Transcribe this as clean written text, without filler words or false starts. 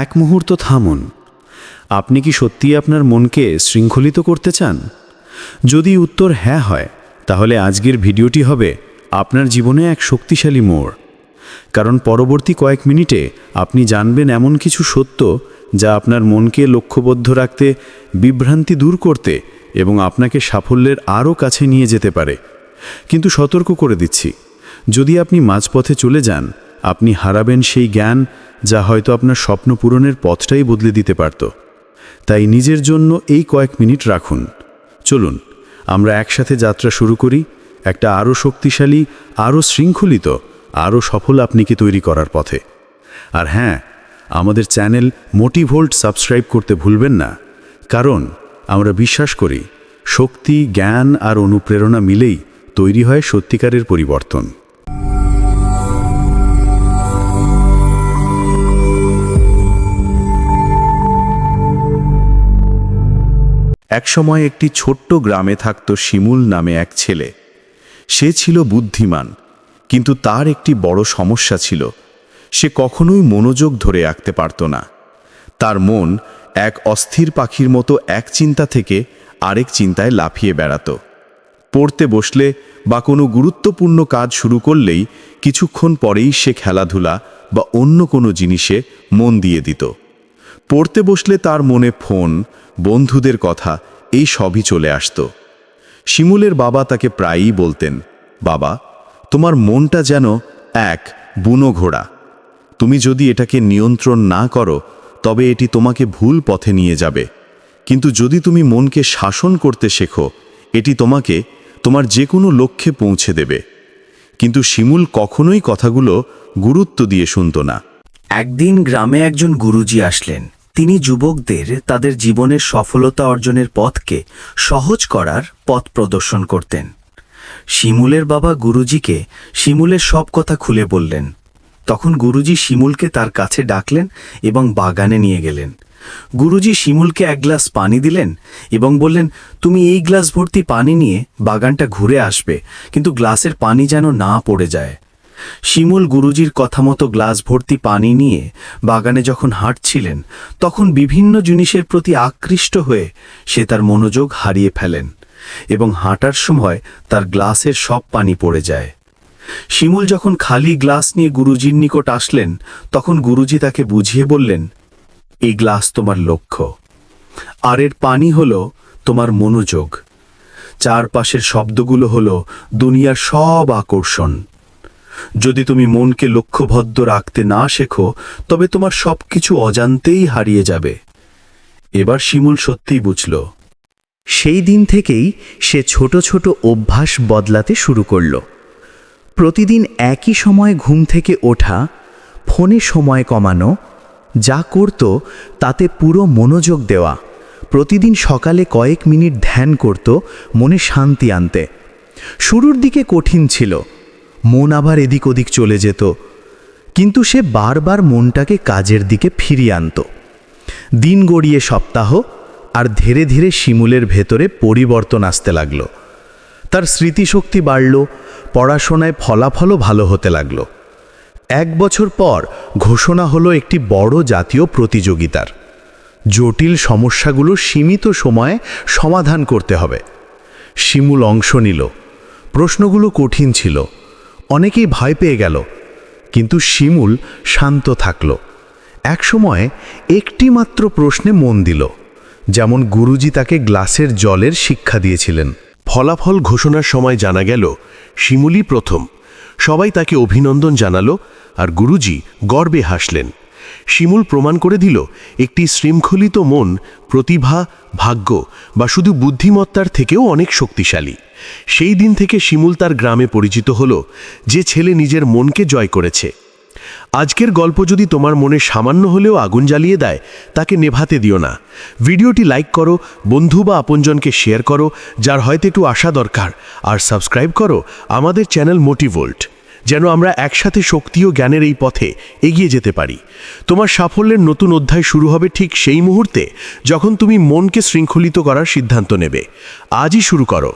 এক মুহূর্ত থামুন। আপনি কি সত্যিই আপনার মনকে শৃঙ্খলিত করতে চান? যদি উত্তর হ্যাঁ হয়, তাহলে আজকের ভিডিওটি হবে আপনার জীবনে এক শক্তিশালী মোড়। কারণ পরবর্তী কয়েক মিনিটে আপনি জানবেন এমন কিছু সত্য যা আপনার মনকে লক্ষ্যবদ্ধ রাখতে, বিভ্রান্তি দূর করতে এবং আপনাকে সাফল্যের আরও কাছে নিয়ে যেতে পারে। কিন্তু সতর্ক করে দিচ্ছি, যদি আপনি মাঝপথে চলে যান, আপনি হারাবেন সেই জ্ঞান যা হয়তো আপনার স্বপ্ন পূরণের পথটাই বদলে দিতে পারত। তাই নিজের জন্য এই কয়েক মিনিট রাখুন। চলুন আমরা একসাথে যাত্রা শুরু করি, একটা আরও শক্তিশালী, আরও শৃঙ্খলিত, আরও সফল আপনিকে তৈরি করার পথে। আর হ্যাঁ, আমাদের চ্যানেল মোটিভোল্ট সাবস্ক্রাইব করতে ভুলবেন না, কারণ আমরা বিশ্বাস করি শক্তি, জ্ঞান আর অনুপ্রেরণা মিলেই তৈরি হয় সত্যিকারের পরিবর্তন। একসময় একটি ছোট্ট গ্রামে থাকত শিমুল নামে এক ছেলে। সে ছিল বুদ্ধিমান, কিন্তু তার একটি বড় সমস্যা ছিল, সে কখনোই মনোযোগ ধরে রাখতে পারত না। তার মন এক অস্থির পাখির মতো এক চিন্তা থেকে আরেক চিন্তায় লাফিয়ে বেড়াত। পড়তে বসলে বা কোনো গুরুত্বপূর্ণ কাজ শুরু করলেই কিছুক্ষণ পরেই সে খেলাধুলা বা অন্য কোনো জিনিসে মন দিয়ে দিত। পড়তে বসলে তার মনে ফোন, বন্ধুদের কথা এই সবই চলে আসত। শিমুলের বাবা তাকে প্রায়ই বলতেন, বাবা, তোমার মনটা যেন এক বুনো ঘোড়া। তুমি যদি এটাকে নিয়ন্ত্রণ না করো, তবে এটি তোমাকে ভুল পথে নিয়ে যাবে। কিন্তু যদি তুমি মনকে শাসন করতে শেখো, এটি তোমাকে তোমার যে কোনো লক্ষ্যে পৌঁছে দেবে। কিন্তু শিমুল কখনোই কথাগুলো গুরুত্ব দিয়ে শুনত না। একদিন গ্রামে একজন গুরুজি আসলেন। তিনি যুবকদের তাদের জীবনের সফলতা অর্জনের পথকে সহজ করার পথ প্রদর্শন করতেন। শিমুলের বাবা গুরুজিকে শিমুলের সব কথা খুলে বললেন। তখন গুরুজি শিমুলকে তার কাছে ডাকলেন এবং বাগানে নিয়ে গেলেন। গুরুজি শিমুলকে এক গ্লাস পানি দিলেন এবং বললেন, তুমি এই গ্লাস ভর্তি পানি নিয়ে বাগানটা ঘুরে আসবে, কিন্তু গ্লাসের পানি যেন না পড়ে যায়। শিমুল গুরুজির কথা মতো গ্লাস ভর্তি পানি নিয়ে বাগানে যখন হাঁটছিলেন, তখন বিভিন্ন জিনিসের প্রতি আকৃষ্ট হয়ে সে তার মনোযোগ হারিয়ে ফেলেন এবং হাঁটার সময় তার গ্লাসের সব পানি পড়ে যায়। শিমুল যখন খালি গ্লাস নিয়ে গুরুজির নিকট আসলেন, তখন গুরুজি তাকে বুঝিয়ে বললেন, এই গ্লাস তোমার লক্ষ্য, আর এর পানি হলো তোমার মনোযোগ। চারপাশের শব্দগুলো হলো দুনিয়ার সব আকর্ষণ। যদি তুমি মনকে লক্ষ্যবদ্ধ রাখতে না শেখো, তবে তোমার সবকিছু অজান্তেই হারিয়ে যাবে। এবার শিমুল সত্যিই বুঝল। সেই দিন থেকেই সে ছোট ছোট অভ্যাস বদলাতে শুরু করল। প্রতিদিন একই সময়ে ঘুম থেকে ওঠা, ফোনে সময় কমানো, যা করত তাতে পুরো মনোযোগ দেওয়া। প্রতিদিন সকালে কয়েক মিনিট ধ্যান করত মনে শান্তি আনতে। শুরুর দিকে কঠিন ছিল, মন আবার এদিক ওদিক চলে যেত, কিন্তু সে বারবার মনটাকে কাজের দিকে ফিরিয়ে আনত। দিন গড়িয়ে সপ্তাহ, আর ধীরে ধীরে শিমুলের ভেতরে পরিবর্তন আসতে লাগল। তার স্মৃতিশক্তি বাড়ল, পড়াশোনায় ফলাফলও ভালো হতে লাগল। 1 বছর পর ঘোষণা হলো একটি বড় জাতীয় প্রতিযোগিতার। জটিল সমস্যাগুলো সীমিত সময়ে সমাধান করতে হবে। শিমুল অংশ নিল। প্রশ্নগুলো কঠিন ছিল, অনেকেই ভয় পেয়ে গেল, কিন্তু শিমুল শান্ত থাকল। একসময় একটি মাত্র প্রশ্নে মন দিল, যেমন গুরুজি তাকে গ্লাসের জলের শিক্ষা দিয়েছিলেন। ফলাফল ঘোষণার সময় জানা গেল শিমুলই প্রথম। সবাই তাকে অভিনন্দন জানালো আর গুরুজি গর্বে হাসলেন। শিমুল প্রমাণ করে দিল একটি শৃঙ্খলিত মন প্রতিভা, ভাগ্য বা শুধু বুদ্ধিমত্তার থেকেও অনেক শক্তিশালী। সেই দিন থেকে শিমুল তার গ্রামে পরিচিত হলো যে ছেলে নিজের মনকে জয় করেছে। আজকের গল্প যদি তোমার মনে সামান্য হলেও আগুন জ্বালিয়ে দেয়, তাকে নেভাতে দিও না। ভিডিওটি লাইক করো, বন্ধু বা আপনজনকে শেয়ার করো যার হয়তো একটু আশা দরকার, আর সাবস্ক্রাইব করো আমাদের চ্যানেল মোটিভোল্ট, যেন আমরা একসাথে শক্তি ও জ্ঞানের এই পথে এগিয়ে যেতে পারি। তোমার সাফল্যের নতুন অধ্যায় শুরু হবে ঠিক সেই মুহূর্তে যখন তুমি মনকে শৃঙ্খলিত করার সিদ্ধান্ত নেবে। আজই শুরু করো।